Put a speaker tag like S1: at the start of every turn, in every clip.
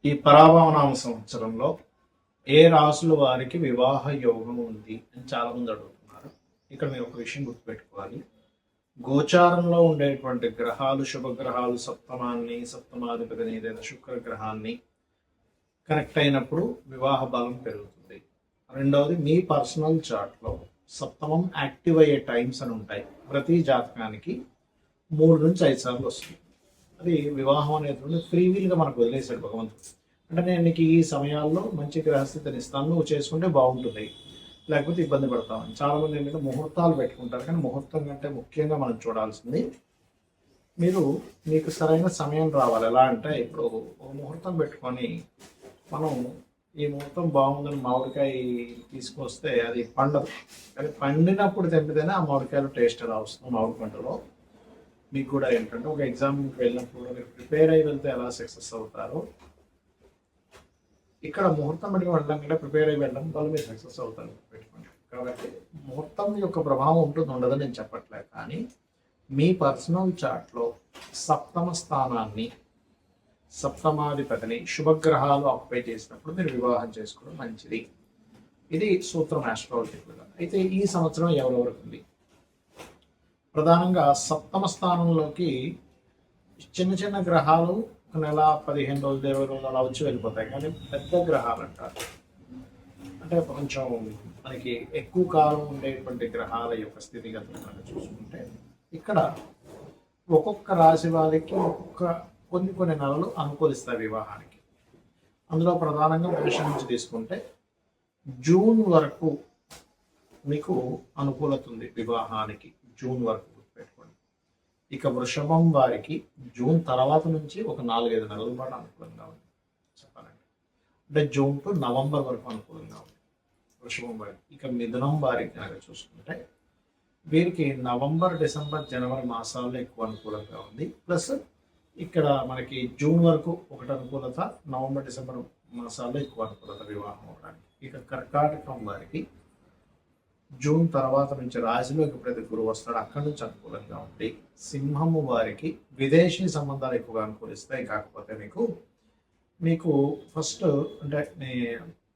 S1: ఈ పరాభవనామ సంవత్సరంలో ఏ రాసుల వారికి వివాహ యోగం ఉంది అని చాలా మంది అడుగుతున్నారు. ఇక్కడ మీరు ఒక విషయం గుర్తుపెట్టుకోవాలి. గోచారంలో ఉండేటువంటి గ్రహాలు, శుభగ్రహాలు సప్తమాధిపతిని లేదా శుక్రగ్రహాన్ని కనెక్ట్ అయినప్పుడు వివాహ బలం పెరుగుతుంది. రెండవది, మీ పర్సనల్ చార్ట్లో సప్తమం యాక్టివ్ అయ్యే టైమ్స్ అని ఉంటాయి. ప్రతి జాతకానికి 3 నుంచి 5 సార్లు వస్తుంది. అది వివాహం అనేటువంటి ఫ్రీ వీల్గా మనకు వదిలేశాడు భగవంతుడు. అంటే నేను నీకు ఈ సమయాల్లో మంచి గ్రహస్థితిని ఇస్తాను, నువ్వు చేసుకుంటే బాగుంటుంది, లేకపోతే ఇబ్బంది పడతామని. చాలామంది ఏంటంటే ముహూర్తాలు పెట్టుకుంటారు, కానీ ముహూర్తం కంటే ముఖ్యంగా మనం చూడాల్సింది మీకు సరైన సమయం రావాలి. ఎలా అంటే ఇప్పుడు ఒక ముహూర్తం పెట్టుకొని మనం ఈ ముహూర్తం బాగుందని మామిడికాయ తీసుకొస్తే అది పండదు. కానీ పండినప్పుడు తెంపితేనే ఆ మామిడికాయలో టేస్ట్ ఎలా వస్తుంది. మామిడి పంటలో మీకు కూడా ఏంటంటే ఒక ఎగ్జామ్కి వెళ్ళినప్పుడు మీరు ప్రిపేర్ అయ్యి వెళ్తే ఎలా సక్సెస్ అవుతారో, ఇక్కడ ముహూర్తం పెట్టుకుని వెళ్ళడం కంటే ప్రిపేర్ అయ్యి వెళ్ళడం వల్ల మీరు సక్సెస్ అవుతారు పెట్టుకోండి. కాబట్టి ముహూర్తం యొక్క ప్రభావం ఉంటుంది ఉండదని నేను చెప్పట్లేదు, కానీ మీ పర్సనల్ చార్ట్లో సప్తమ స్థానాన్ని, సప్తమాధిపతిని శుభగ్రహాలు ఆక్యుపై చేసినప్పుడు మీరు వివాహం చేసుకోవడం మంచిది. ఇది సూత్రం ఆస్ట్రాలజికల్గా. అయితే ఈ సంవత్సరం ఎవరెవరికి ఉంది? ప్రధానంగా సప్తమ స్థానంలోకి చిన్న చిన్న గ్రహాలు నెల 15 రోజులు 20 రోజులు అలా వచ్చి వెళ్ళిపోతాయి. కానీ పెద్ద గ్రహాలు అంటారు, అంటే కొంచెం మనకి ఎక్కువ కాలం ఉండేటువంటి గ్రహాల యొక్క స్థితిగతులు కనుక చూసుకుంటే ఇక్కడ ఒక్కొక్క రాశి వారికి కొన్ని నెలలు అనుకూలిస్తాయి వివాహానికి. అందులో ప్రధానంగా మేష నుంచి తీసుకుంటే జూన్ వరకు మీకు అనుకూలత ఉంది వివాహానికి. జూన్ వరకు గుర్తుపెట్టుకోండి. ఇక వృషభం వారికి జూన్ తర్వాత నుంచి ఒక 4-5 నెలల పాటు అనుకూలంగా ఉంది చెప్పాలంటే. అంటే జూన్ టు నవంబర్ వరకు అనుకూలంగా ఉంది వృషభం వారికి. ఇక మిథునం వారికి కనుక చూసుకుంటే వీరికి నవంబర్, డిసెంబర్, జనవరి మాసాల్లో ఎక్కువ అనుకూలంగా ఉంది. ప్లస్ ఇక్కడ మనకి జూన్ వరకు ఒకటి అనుకూలత, నవంబర్, డిసెంబర్ మాసాల్లో ఎక్కువ అనుకూలత వివాహం అవడానికి. ఇక కర్కాటకం వారికి జూన్ తర్వాత నుంచి రాశిలోకి ప్రతి గురువు వస్తాడు, అక్కడి నుంచి అనుకూలంగా ఉంది. సింహము వారికి విదేశీ సంబంధాలు ఎక్కువగా అనుకూలిస్తాయి. కాకపోతే మీకు ఫస్ట్ అంటే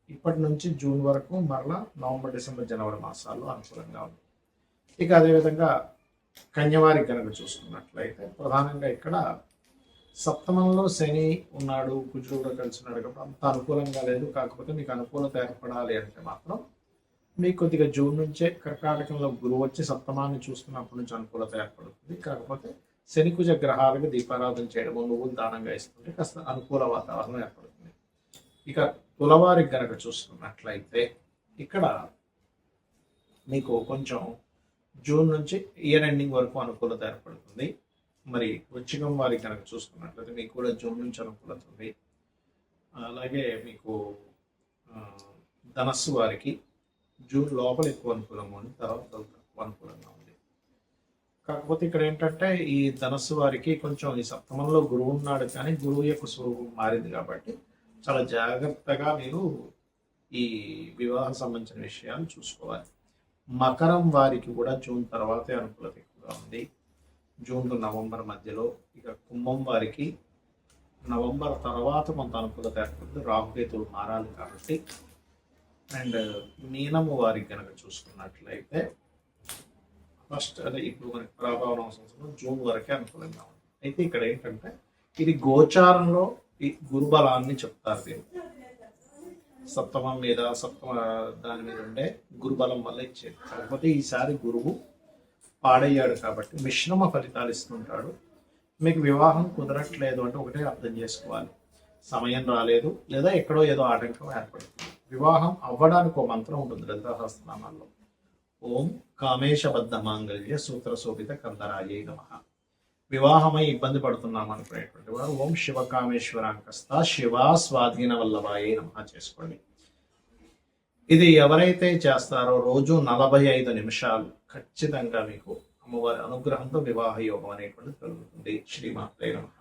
S1: ఇప్పటి నుంచి జూన్ వరకు మరలా నవంబర్, డిసెంబర్, జనవరి మాసాల్లో అనుకూలంగా ఉంది. ఇక అదేవిధంగా కన్యవారికి కనుక చూసుకున్నట్లయితే ప్రధానంగా ఇక్కడ సప్తమంలో శని ఉన్నాడు, కుజుడు కూడా కలిసి ఉన్నాడు కాబట్టి అంత అనుకూలంగా లేదు. కాకపోతే మీకు అనుకూలత ఏర్పడాలి అంటే మాత్రం మీకు కొద్దిగా జూన్ నుంచే కర్కాటకంలో గురువు వచ్చి సప్తమాన్ని చూసుకున్నప్పటి నుంచి అనుకూలత ఏర్పడుతుంది. కాకపోతే శని కుజ గ్రహాలకు దీపారాధన చేయడం, నువ్వులు దానంగా ఇస్తుంటే కాస్త అనుకూల వాతావరణం ఏర్పడుతుంది. ఇక తులవారికి కనుక చూసుకున్నట్లయితే ఇక్కడ మీకు కొంచెం జూన్ నుంచి ఇయర్ ఎండింగ్ వరకు అనుకూలత ఏర్పడుతుంది. మరి వృశ్చికం వారికి కనుక చూసుకున్నట్లయితే మీకు కూడా జూన్ నుంచి అనుకూలత ఉంది. అలాగే మీకు ధనస్సు వారికి జూన్ లోపల ఎక్కువ అనుకూలంగా ఉంది, తర్వాత తక్కువ అనుకూలంగా ఉంది. కాకపోతే ఇక్కడ ఏంటంటే ఈ ధనస్సు వారికి కొంచెం ఈ సప్తమంలో గురువు ఉన్నాడు, కానీ గురువు యొక్క స్వరూపం మారింది కాబట్టి చాలా జాగ్రత్తగా మీరు ఈ వివాహం సంబంధించిన విషయాలు చూసుకోవాలి. మకరం వారికి కూడా జూన్ తర్వాతే అనుకూలత ఎక్కువగా ఉంది, జూన్ టు నవంబర్ మధ్యలో. ఇక కుంభం వారికి నవంబర్ తర్వాత కొంత అనుకూలత ఏర్పడుతుంది, రాహుకేతులు మారాలి కాబట్టి. అండ్ మీనము వారికి కనుక చూసుకున్నట్లయితే ఫస్ట్ అదే ఇప్పుడు మనకి ప్రభావం సంవత్సరం జూన్ వరకే అనుకూలంగా ఉంది. అయితే ఇక్కడ ఏంటంటే ఇది గోచారంలో ఈ గురుబలాన్ని చెప్తారు. దీన్ని సప్తమం మీద దాని మీద ఉండే గురుబలం వల్ల ఇచ్చేది. కాకపోతే ఈసారి గురువు పాడయ్యాడు కాబట్టి మిశ్రమ ఫలితాలు ఇస్తుంటాడు. మీకు వివాహం కుదరట్లేదు అంటే ఒకటే అర్థం చేసుకోవాలి, సమయం రాలేదు లేదా ఎక్కడో ఏదో ఆటంకం ఏర్పడుతుంది. వివాహం అవ్వడానికి ఒక మంత్రం ఉంటుంది లలితా సహస్రనామాల్లో. ఓం కామేశబద్ధ మాంగళ్య సూత్ర శోభిత కందరాయే నమః. వివాహమై ఇబ్బంది పడుతున్నాం అనుకునేటువంటి వారు ఓం శివకామేశ్వరాంకస్త శివా స్వాధీన వల్లభాయే నమః చేసుకోండి. ఇది ఎవరైతే చేస్తారో రోజు 45 నిమిషాలు ఖచ్చితంగా మీకు అమ్మవారి అనుగ్రహంతో వివాహ యోగం అనేటువంటిది కలుగుతుంది. శ్రీమాత్రే నమః.